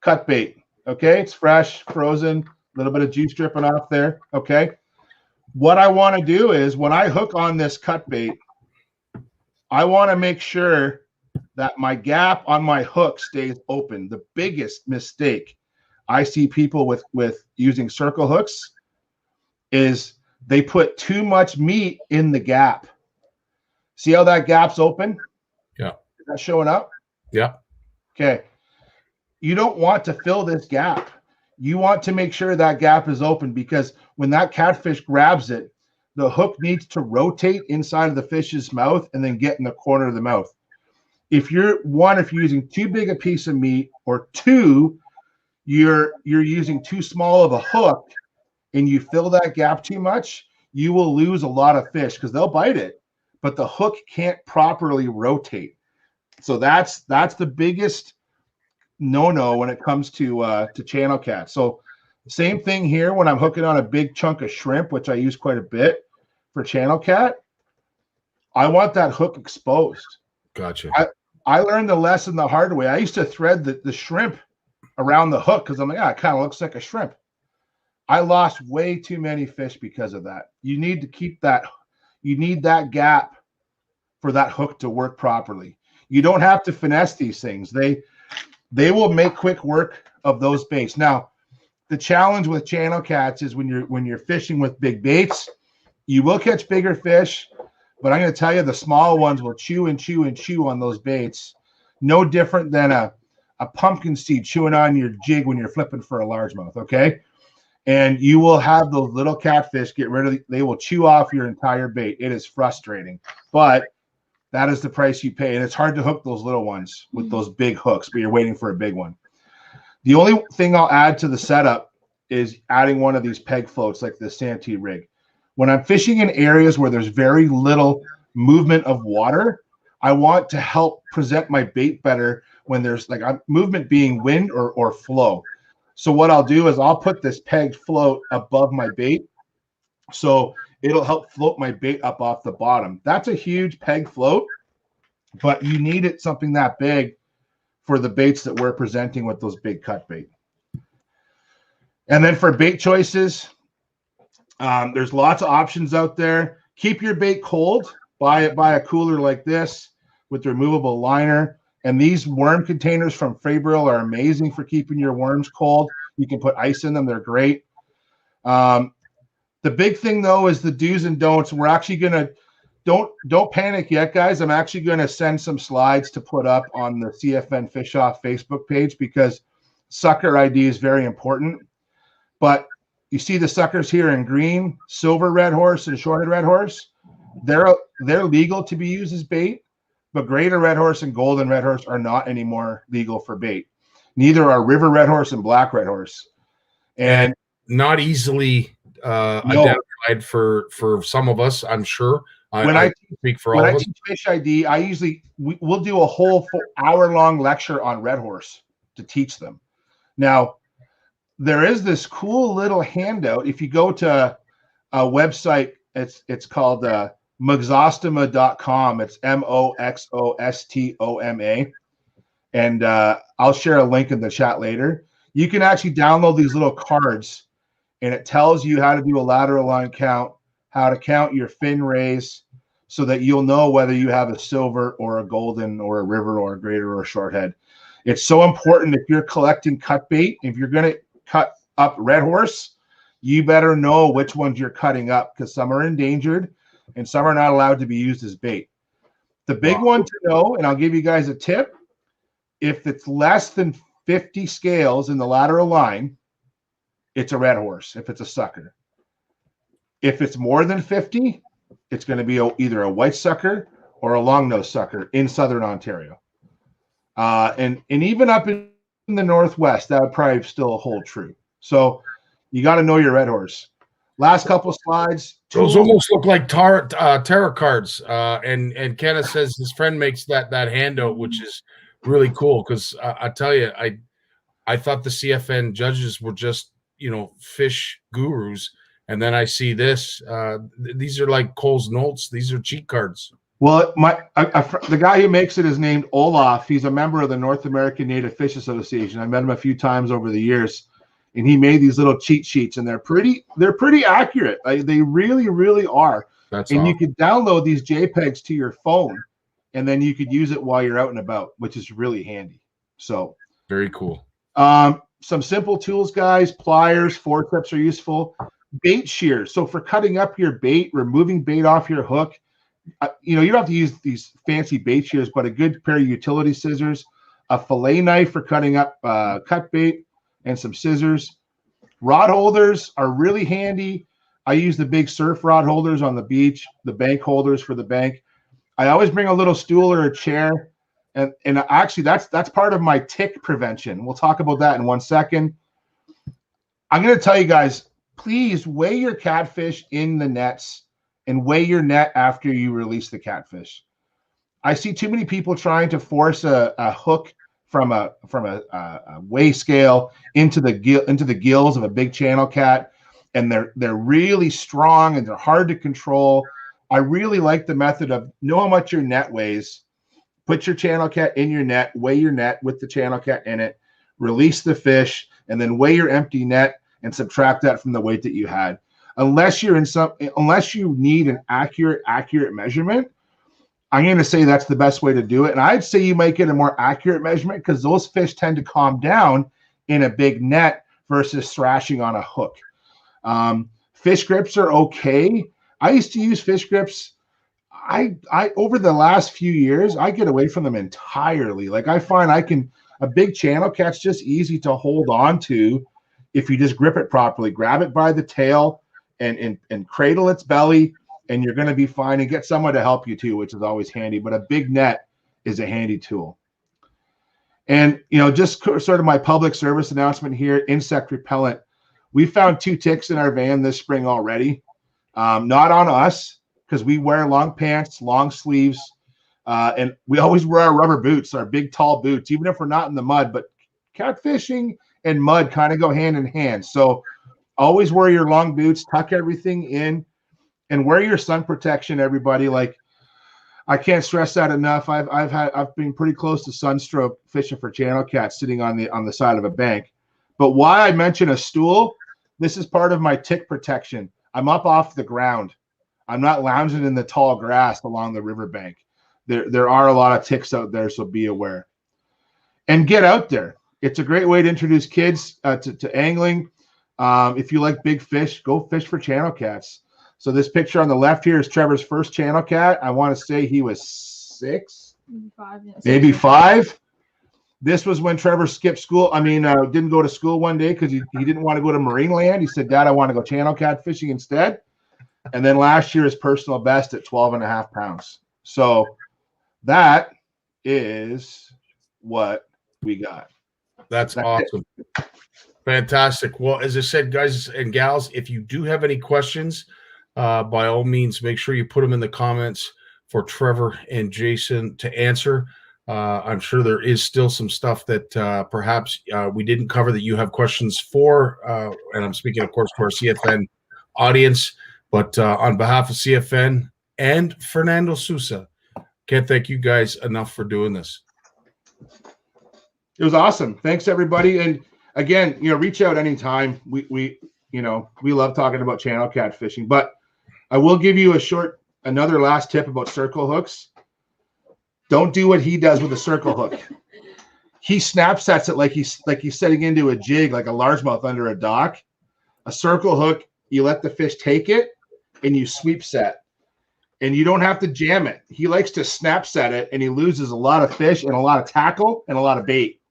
cut bait. Okay. It's fresh, frozen, a little bit of juice dripping off there. Okay. What I want to do is when I hook on this cut bait, I want to make sure that my gap on my hook stays open. The biggest mistake I see people with using circle hooks is they put too much meat in the gap. See how that gap's open? Yeah. Is that showing up? Yeah. Okay. You don't want to fill this gap. You want to make sure that gap is open, because when that catfish grabs it, the hook needs to rotate inside of the fish's mouth and then get in the corner of the mouth. If you're using too big a piece of meat, or two, you're using too small of a hook and you fill that gap too much, you will lose a lot of fish because they'll bite it, but the hook can't properly rotate. So that's the biggest no-no when it comes to channel cat. So same thing here when I'm hooking on a big chunk of shrimp, which I use quite a bit for channel cat. I want that hook exposed. Gotcha. I learned the lesson the hard way. I used to thread the shrimp around the hook because I'm like, it kind of looks like a shrimp. I lost way too many fish because of that. You need to keep that. You need that gap for that hook to work properly. You don't have to finesse these things. They will make quick work of those baits. Now, the challenge with channel cats is when you're fishing with big baits, you will catch bigger fish, but I'm going to tell you, the small ones will chew and chew and chew on those baits. No different than a pumpkin seed chewing on your jig when you're flipping for a largemouth, okay? And you will have those little catfish they will chew off your entire bait. It is frustrating, but that is the price you pay. And it's hard to hook those little ones with those big hooks, but you're waiting for a big one. The only thing I'll add to the setup is adding one of these peg floats like the Santee rig. When I'm fishing in areas where there's very little movement of water, I want to help present my bait better when there's like a movement, being wind or flow. So what I'll do is I'll put this peg float above my bait, so it'll help float my bait up off the bottom. That's a huge peg float, but you need it something that big for the baits that we're presenting with those big cut bait. And then for bait choices, there's lots of options out there. Keep your bait cold. Buy a cooler like this with the removable liner. And these worm containers from Fabrill are amazing for keeping your worms cold. You can put ice in them. They're great. The big thing, though, is the do's and don'ts. We're actually going to don't panic yet, guys. I'm actually going to send some slides to put up on the CFN Fish Off Facebook page, because sucker ID is very important. But you see the suckers here in green, silver red horse and shorted red horse. They're legal to be used as bait, but greater red horse and golden red horse are not anymore legal for bait. Neither are river red horse and black red horse. And not easily identified for some of us, I'm sure. I speak for all of us. When I teach Fish ID, we'll do a whole hour-long lecture on red horse to teach them. Now, there is this cool little handout. If you go to a website, it's called Moxostoma.com. It's MOXOSTOMA. And I'll share a link in the chat later. You can actually download these little cards, and it tells you how to do a lateral line count, how to count your fin raise, so that you'll know whether you have a silver or a golden or a river or a greater or a short head. It's so important if you're collecting cut bait. If you're going to cut up red horse, you better know which ones you're cutting up, because some are endangered and some are not allowed to be used as bait. The big one to know, and I'll give you guys a tip, if it's less than 50 scales in the lateral line, it's a red horse if it's a sucker. If it's more than 50, it's going to be either a white sucker or a long-nosed sucker in southern Ontario. And even up in the Northwest, that would probably still hold true. So you got to know your red horse. Last couple slides. Those almost look like tarot cards. And Kenneth says his friend makes that handout, which is really cool, because I tell you, I thought the CFN judges were just, fish gurus, And then I see this. These are like Cole's notes. These are cheat cards. Well, the guy who makes it is named Olaf. He's a member of the North American Native Fish Association. I met him a few times over the years, and he made these little cheat sheets, and they're pretty accurate. They really, really are. That's and awesome. You could download these JPEGs to your phone, and then you could use it while you're out and about, which is really handy. So very cool. Some simple tools, guys. Pliers, forceps are useful. Bait shears. So for cutting up your bait, removing bait off your hook. You don't have to use these fancy bait shears, but a good pair of utility scissors, a fillet knife for cutting up cut bait, and some scissors. Rod holders are really handy. I use the big surf rod holders on the beach, the bank holders for the bank. I always bring a little stool or a chair, and actually that's part of my tick prevention. We'll talk about that in 1 second. I'm going to tell you guys, please weigh your catfish in the nets. And weigh your net after you release the catfish. I see too many people trying to force a hook from a weigh scale into the gills of a big channel cat, and they're really strong and they're hard to control. I really like the method of know how much your net weighs, put your channel cat in your net, weigh your net with the channel cat in it, release the fish, and then weigh your empty net and subtract that from the weight that you had. Unless you need an accurate measurement, I'm going to say that's the best way to do it. And I'd say you might get a more accurate measurement because those fish tend to calm down in a big net versus thrashing on a hook. Fish grips are okay. I used to use fish grips. I over the last few years, I get away from them entirely. Like I find a big channel cat's just easy to hold on to if you just grip it properly. Grab it by the tail and cradle its belly, and you're going to be fine, and get someone to help you too, which is always handy. But a big net is a handy tool. And, just sort of my public service announcement here, insect repellent. We found 2 ticks in our van this spring already. Not on us, because we wear long pants, long sleeves, and we always wear our rubber boots, our big, tall boots, even if we're not in the mud. But catfishing and mud kind of go hand in hand. So always wear your long boots, tuck everything in, and wear your sun protection, everybody. Like, I can't stress that enough. I've been pretty close to sunstroke fishing for channel cats sitting on the side of a bank. But why I mention a stool, this is part of my tick protection. I'm up off the ground. I'm not lounging in the tall grass along the riverbank. There are a lot of ticks out there, so be aware. And get out there. It's a great way to introduce kids to angling. If you like big fish, go fish for channel cats. So this picture on the left here is Trevor's first channel cat. I want to say he was 6, maybe 5. This was when Trevor skipped school. Didn't go to school one day because he didn't want to go to marine land. He said, Dad, I want to go channel cat fishing instead. And then last year, his personal best at 12.5 pounds. So that is what we got. That's awesome. Fantastic. Well, as I said, guys and gals, if you do have any questions, by all means, make sure you put them in the comments for Trevor and Jason to answer. I'm sure there is still some stuff that perhaps we didn't cover that you have questions for. And I'm speaking, of course, to our CFN audience. But on behalf of CFN and Fernando Sousa, can't thank you guys enough for doing this. It was awesome. Thanks, everybody. And again, reach out anytime. We love talking about channel cat fishing. But I will give you another last tip about circle hooks. Don't do what he does with a circle hook. He snap sets it like he's setting into a jig, like a largemouth under a dock. A circle hook, you let the fish take it and you sweep set. And you don't have to jam it. He likes to snap set it, and he loses a lot of fish and a lot of tackle and a lot of bait.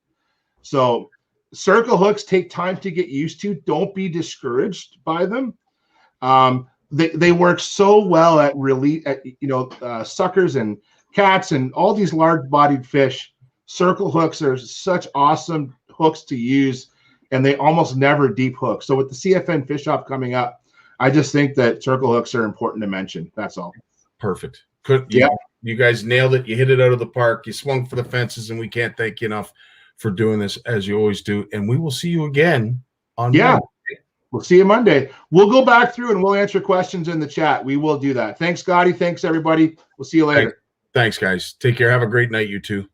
So circle hooks take time to get used to. Don't be discouraged by them. They work so well at suckers and cats and all these large-bodied fish. Circle hooks are such awesome hooks to use, and they almost never deep hook. So with the CFN Fish Off coming up, I just think that circle hooks are important to mention. That's all. Perfect. You guys nailed it. You hit it out of the park. You swung for the fences, and we can't thank you enough for doing this as you always do. And we will see you again on Monday. We'll see you Monday. We'll go back through and we'll answer questions in the chat. We will do that. Thanks, Scotty. Thanks, everybody. We'll see you later. Thanks, guys. Take care. Have a great night, you two.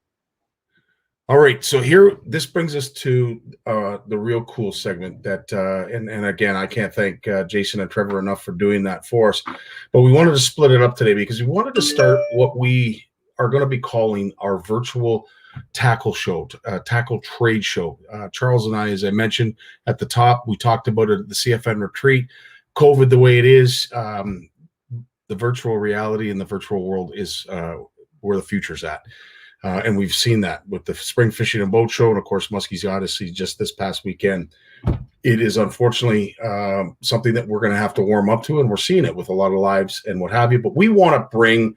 All right, so here, this brings us to the real cool segment that, and again, I can't thank Jason and Trevor enough for doing that for us, but we wanted to split it up today because we wanted to start what we are going to be calling our virtual tackle show, tackle trade show. Charles and I, as I mentioned at the top, we talked about it at the CFN retreat. COVID, the way it is, the virtual reality in the virtual world is where the future's at. And we've seen that with the Spring Fishing and Boat Show and, of course, Muskie's Odyssey just this past weekend. It is unfortunately something that we're going to have to warm up to, and we're seeing it with a lot of lives and what have you. But we want to bring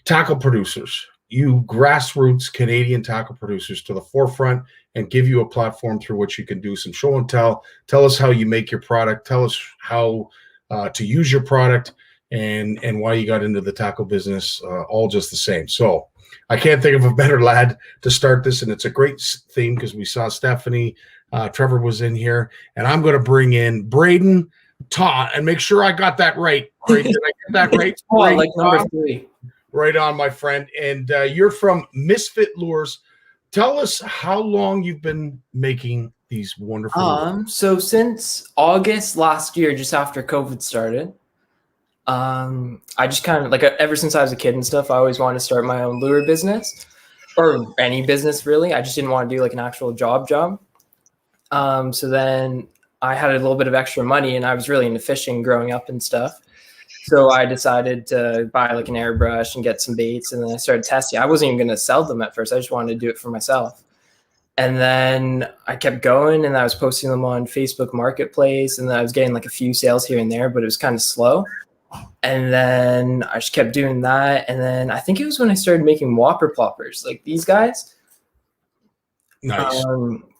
tackle producers, you grassroots Canadian tackle producers, to the forefront and give you a platform through which you can do some show and tell. Tell us how you make your product. Tell us how to use your product and why you got into the tackle business, all just the same. So I can't think of a better lad to start this, and it's a great theme because we saw Stephanie, Trevor was in here, and I'm going to bring in Braden Todd and make sure I got that right. Braden, did I get that right? Oh, like number 3. Right on, my friend. And you're from Misfit Lures. Tell us how long you've been making these wonderful lures. So since August last year, just after COVID started, I just kind of like ever since I was a kid and stuff, I always wanted to start my own lure business or any business really. I just didn't want to do like an actual job. So then I had a little bit of extra money and I was really into fishing growing up and stuff. So I decided to buy like an airbrush and get some baits, and then I started testing. I wasn't even going to sell them at first. I just wanted to do it for myself. And then I kept going and I was posting them on Facebook Marketplace, and then I was getting like a few sales here and there, but it was kind of slow. And then I just kept doing that. And then I think it was when I started making whopper ploppers, like these guys. Nice.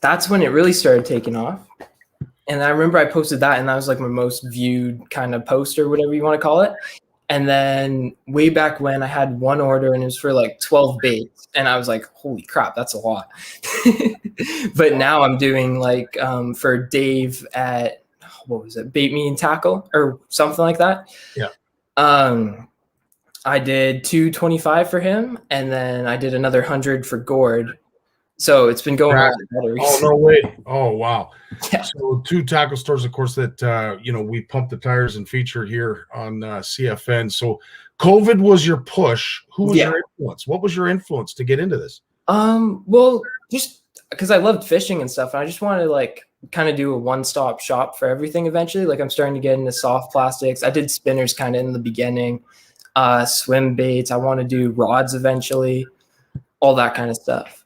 That's when it really started taking off. And I remember I posted that, and that was like my most viewed kind of post or whatever you want to call it. And then way back when, I had one order and it was for like 12 baits. And I was like, holy crap, that's a lot. But now I'm doing like for Dave at, what was it, Bait Me and Tackle or something like that. Yeah. I did 225 for him, and then I did another 100 for Gord. So it's been going on better. Oh, no way. Oh, wow. Yeah. So 2 tackle stores, of course, that, we pump the tires and feature here on CFN. So COVID was your push. Who was your influence? What was your influence to get into this? Well, just because I loved fishing and stuff, and I just wanted to like kind of do a one-stop shop for everything eventually. Like I'm starting to get into soft plastics. I did spinners kind of in the beginning, swim baits. I want to do rods eventually, all that kind of stuff.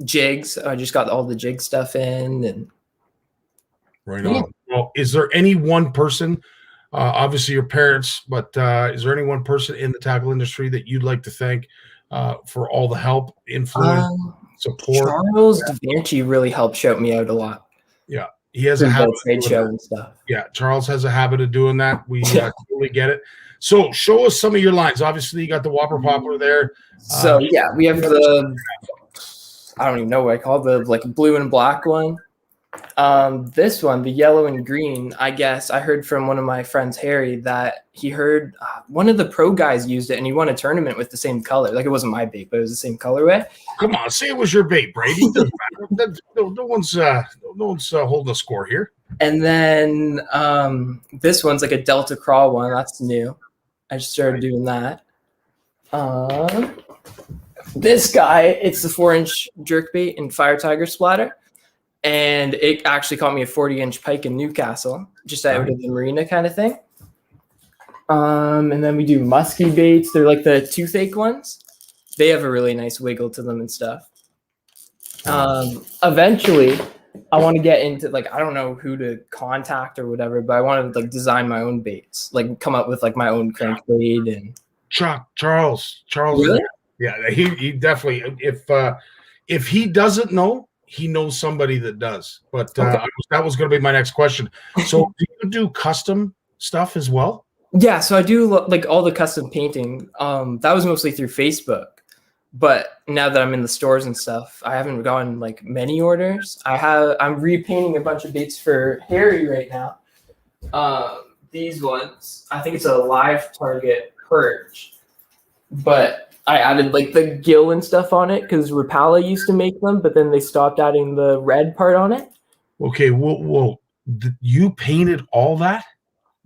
Jigs. I just got all the jig stuff in. And right on. Well, is there any one person, obviously your parents, but is there any one person in the tackle industry that you'd like to thank for all the help, influence, support? Charles DaVinci really helped shout me out a lot. Yeah, he has a habit trade show and stuff. Yeah, Charles has a habit of doing that. We totally get it. So show us some of your lines. Obviously, you got the whopper poplar there. So yeah, we have the, I don't even know what I call the like blue and black one. This one, the yellow and green, I guess I heard from one of my friends, Harry, that he heard one of the pro guys used it and he won a tournament with the same color. Like it wasn't my bait, but it was the same colorway. Come on, say it was your bait, Brady. No one's holding a score here. And then this one's like a Delta Crawl one. That's new. I just started doing that. This guy, it's the 4-inch jerkbait in Fire Tiger Splatter. And it actually caught me a 40-inch pike in Newcastle, just out of the marina kind of thing. And then we do musky baits. They're like the toothache ones. They have a really nice wiggle to them and stuff. Eventually, I want to get into like, I don't know who to contact or whatever, but I want to like design my own baits, like come up with like my own crankbait and Charles. Really? Yeah, he definitely. If he doesn't know, he knows somebody that does. But that was going to be my next question. So, do you do custom stuff as well? Yeah, so I do like all the custom painting. That was mostly through Facebook. But now that I'm in the stores and stuff, I haven't gotten like many orders. I'm repainting a bunch of baits for Harry right now. These ones, I think it's a live target perch, but I added like the gill and stuff on it because Rapala used to make them, but then they stopped adding the red part on it. Okay, well, you painted all that?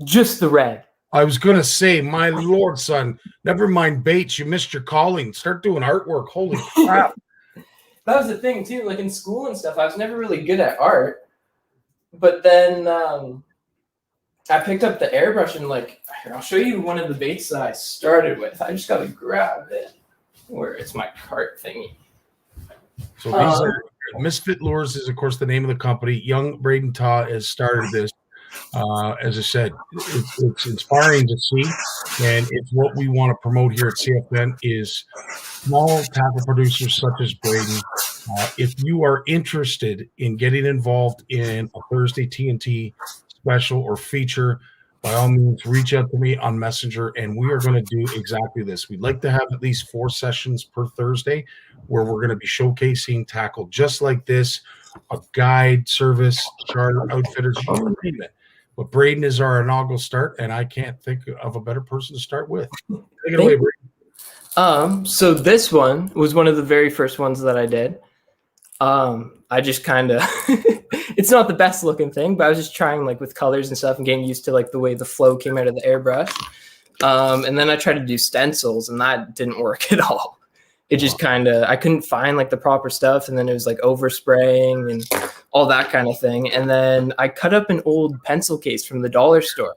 Just the red. I was going to say, my Lord, son, never mind baits. You missed your calling. Start doing artwork. Holy crap. That was the thing, too. Like in school and stuff, I was never really good at art. But then I picked up the airbrush and, like, I'll show you one of the baits that I started with. I just got to grab it. Where it's my cart thingy. So these are Misfit Lures is, of course, the name of the company. Young Braden Taw has started this. As I said, it's inspiring to see, and it's what we want to promote here at CFN is small tackle producers such as Braden. If you are interested in getting involved in a Thursday TNT special or feature, by all means, reach out to me on Messenger, and we are going to do exactly this. We'd like to have at least 4 sessions per Thursday where we're going to be showcasing tackle just like this, a guide, service, charter, outfitters, you name it. But Braden is our inaugural start, and I can't think of a better person to start with. Take it away, Braden. So this one was one of the very first ones that I did. I just kind of, it's not the best looking thing, but I was just trying like with colors and stuff and getting used to like the way the flow came out of the airbrush. And then I tried to do stencils, and that didn't work at all. It just kind of, I couldn't find like the proper stuff. And then it was like overspraying and all that kind of thing. And then I cut up an old pencil case from the dollar store.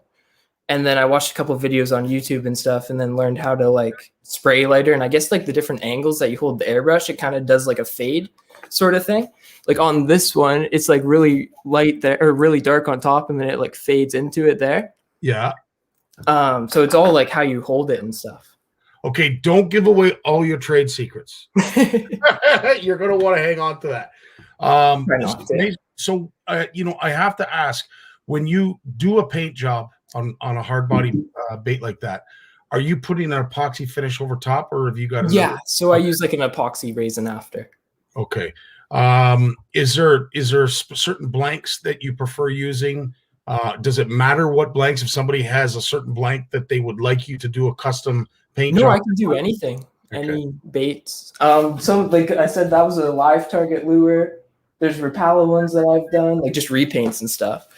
And then I watched a couple of videos on YouTube and stuff, and then learned how to like spray lighter. And I guess like the different angles that you hold the airbrush, it kind of does like a fade sort of thing. Like on this one, it's like really light there or really dark on top, and then it like fades into it there. Yeah. So it's all like how you hold it and stuff. Okay, don't give away all your trade secrets. You're going to want to hang on to that. So, I have to ask, when you do a paint job on a hard body bait like that, are you putting an epoxy finish over top, or have you got? Yeah, so I use like an epoxy resin after. Okay. Is there certain blanks that you prefer using? Does it matter what blanks? If somebody has a certain blank that they would like you to do a custom paint job? I can do anything. Okay. Any baits. So like I said, that was a live target lure. There's Rapala ones that I've done, like just repaints and stuff.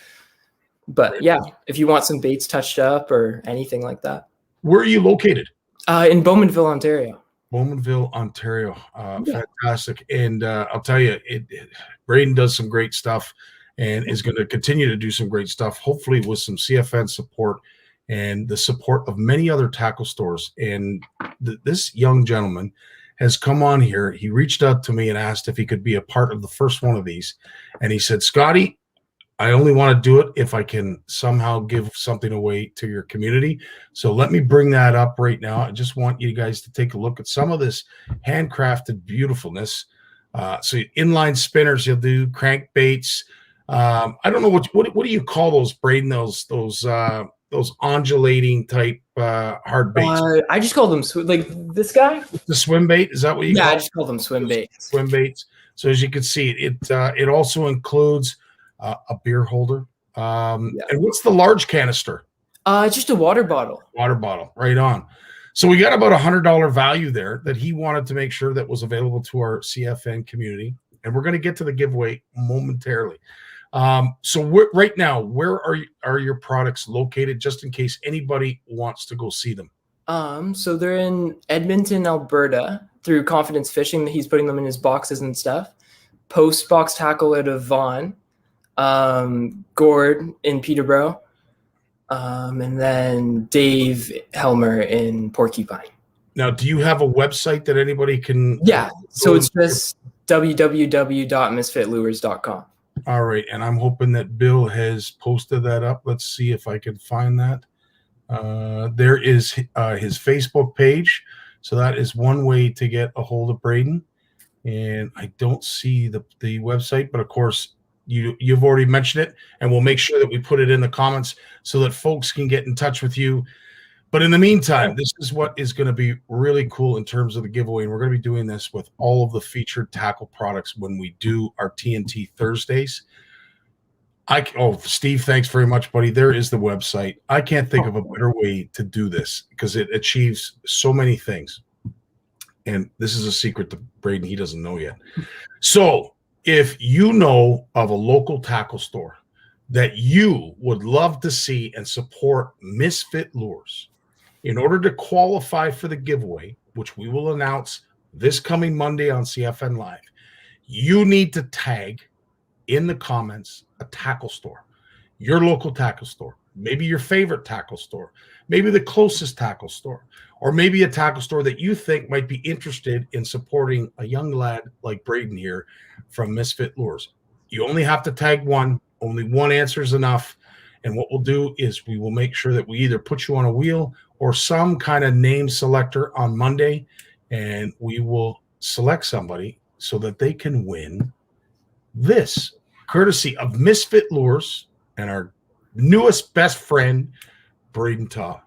But yeah, if you want some baits touched up or anything like that. Where are you located? In Bowmanville, Ontario. Bowmanville, Ontario. Fantastic. And I'll tell you, Braden does some great stuff and is going to continue to do some great stuff, hopefully with some CFN support and the support of many other tackle stores. And this young gentleman has come on here. He reached out to me and asked if he could be a part of the first one of these. And he said, Scotty, I only want to do it if I can somehow give something away to your community. So let me bring that up right now. I just want you guys to take a look at some of this handcrafted beautifulness. So inline spinners, you'll do crankbaits. I don't know what do you call those, Braden? Those undulating type hard baits. I just call them like this guy. The swim bait, is that what you? Yeah, I just call them swim baits. Swim baits. So as you can see, it also includes a beer holder. And what's the large canister? Just a water bottle. Water bottle, right on. So we got about $100 value there that he wanted to make sure that was available to our CFN community, and we're going to get to the giveaway momentarily. So right now, where are your products located, just in case anybody wants to go see them? So they're in Edmonton, Alberta, through Confidence Fishing. He's putting them in his boxes and stuff. Post Box Tackle out of Vaughan. Gord in Peterborough, and then Dave Helmer in Porcupine. Now, do you have a website that anybody can? Yeah, so it's just www.misfitlures.com. All right, and I'm hoping that Bill has posted that up. Let's see if I can find that. There is his Facebook page, so that is one way to get a hold of Braden. And I don't see the website, but of course you've already mentioned it, and we'll make sure that we put it in the comments so that folks can get in touch with you. But in the meantime, this is what is going to be really cool in terms of the giveaway. And we're going to be doing this with all of the featured tackle products when we do our TNT Thursdays. Steve, thanks very much, buddy. There is the website. I can't think of a better way to do this because it achieves so many things. And this is a secret to Braden he doesn't know yet. So if you know of a local tackle store that you would love to see and support Misfit Lures, in order to qualify for the giveaway, which we will announce this coming Monday on CFN Live, you need to tag in the comments a tackle store, your local tackle store, maybe your favorite tackle store, maybe the closest tackle store, or maybe a tackle store that you think might be interested in supporting a young lad like Braden here from Misfit Lures. You only have to tag one. Only one answer is enough. And what we'll do is we will make sure that we either put you on a wheel or some kind of name selector on Monday, and we will select somebody so that they can win this, courtesy of Misfit Lures and our newest best friend, Braden Taw.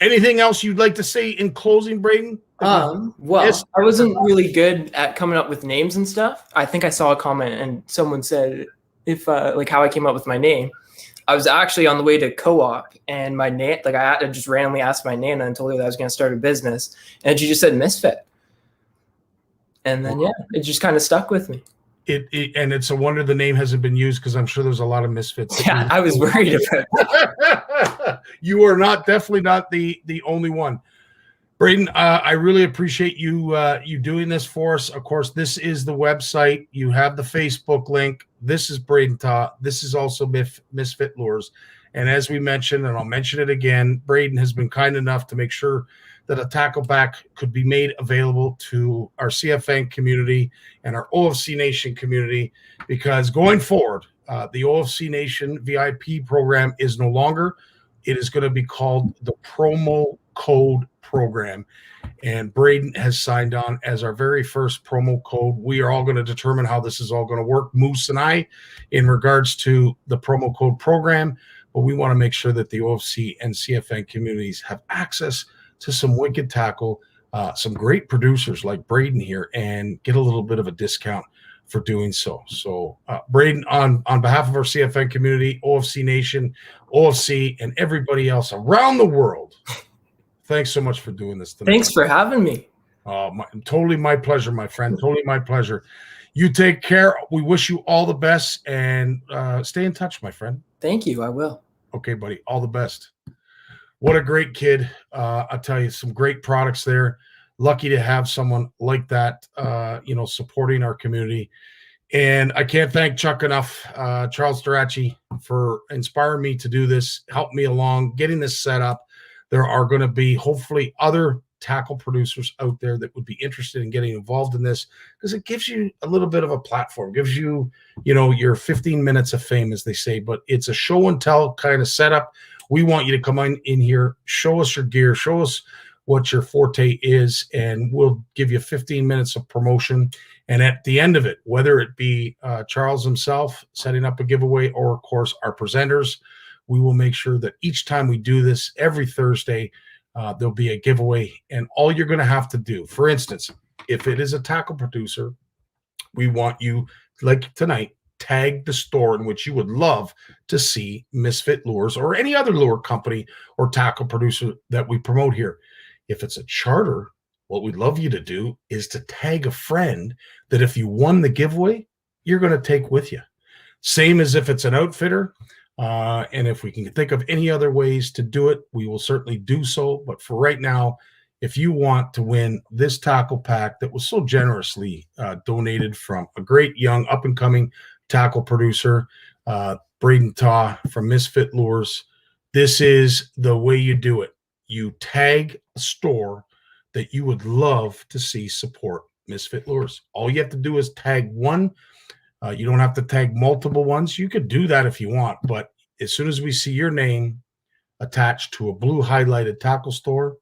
Anything else you'd like to say in closing, Braden? Well, Yes. I wasn't really good at coming up with names and stuff. I think I saw a comment and someone said if like how I came up with my name. I was actually on the way to co-op and my name, like I just randomly asked my nana and told her that I was going to start a business, and she just said Misfit. And then, yeah, it just kind of stuck with me. And it's a wonder the name hasn't been used because I'm sure there's a lot of misfits. Yeah, I was worried about that. You are definitely not the only one. Braden, I really appreciate you doing this for us. Of course, this is the website. You have the Facebook link. This is Braden Taw. This is also Misfit Lures. And as we mentioned, and I'll mention it again, Braden has been kind enough to make sure that a tackle back could be made available to our CFN community and our OFC Nation community, because going forward, the OFC Nation VIP program is no longer. It is going to be called the Promo Code Program. And Braden has signed on as our very first promo code. We are all going to determine how this is all going to work, Moose and I, in regards to the promo code program. But we want to make sure that the OFC and CFN communities have access to some wicked tackle, some great producers like Braden here, and get a little bit of a discount for doing so. So Braden, on behalf of our CFN community, OFC Nation, OFC, and everybody else around the world, thanks so much for doing this tonight. Thanks for having me. Totally my pleasure, my friend. Totally my pleasure. You take care. We wish you all the best, and stay in touch, my friend. Thank you. I will. Okay, buddy. All the best. What a great kid. I'll tell you, some great products there. Lucky to have someone like that, supporting our community. And I can't thank Chuck enough, Charles Durachi, for inspiring me to do this, help me along, getting this set up. There are going to be hopefully other tackle producers out there that would be interested in getting involved in this, because it gives you a little bit of a platform, gives you, your 15 minutes of fame, as they say, but it's a show and tell kind of setup. We want you to come in here, show us your gear, show us what your forte is, and we'll give you 15 minutes of promotion. And at the end of it, whether it be Charles himself setting up a giveaway or, of course, our presenters, we will make sure that each time we do this, every Thursday, there'll be a giveaway. And all you're going to have to do, for instance, if it is a tackle producer, we want you, like tonight, tag the store in which you would love to see Misfit Lures or any other lure company or tackle producer that we promote here. If it's a charter, what we'd love you to do is to tag a friend that if you won the giveaway, you're going to take with you. Same as if it's an outfitter. And if we can think of any other ways to do it, we will certainly do so. But for right now, if you want to win this tackle pack that was so generously donated from a great young up-and-coming tackle producer, Braden Taw from Misfit Lures, this is the way you do it. You tag a store that you would love to see support Misfit Lures. All you have to do is tag one. You don't have to tag multiple ones. You could do that if you want, but as soon as we see your name attached to a blue highlighted tackle store,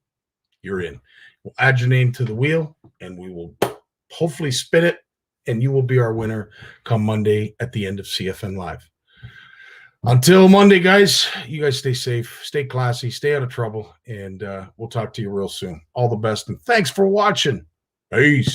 you're in. We'll add your name to the wheel, and we will hopefully spin it, and you will be our winner come Monday at the end of CFN Live. Until Monday, guys, you guys stay safe, stay classy, stay out of trouble, and we'll talk to you real soon. All the best, and thanks for watching. Peace.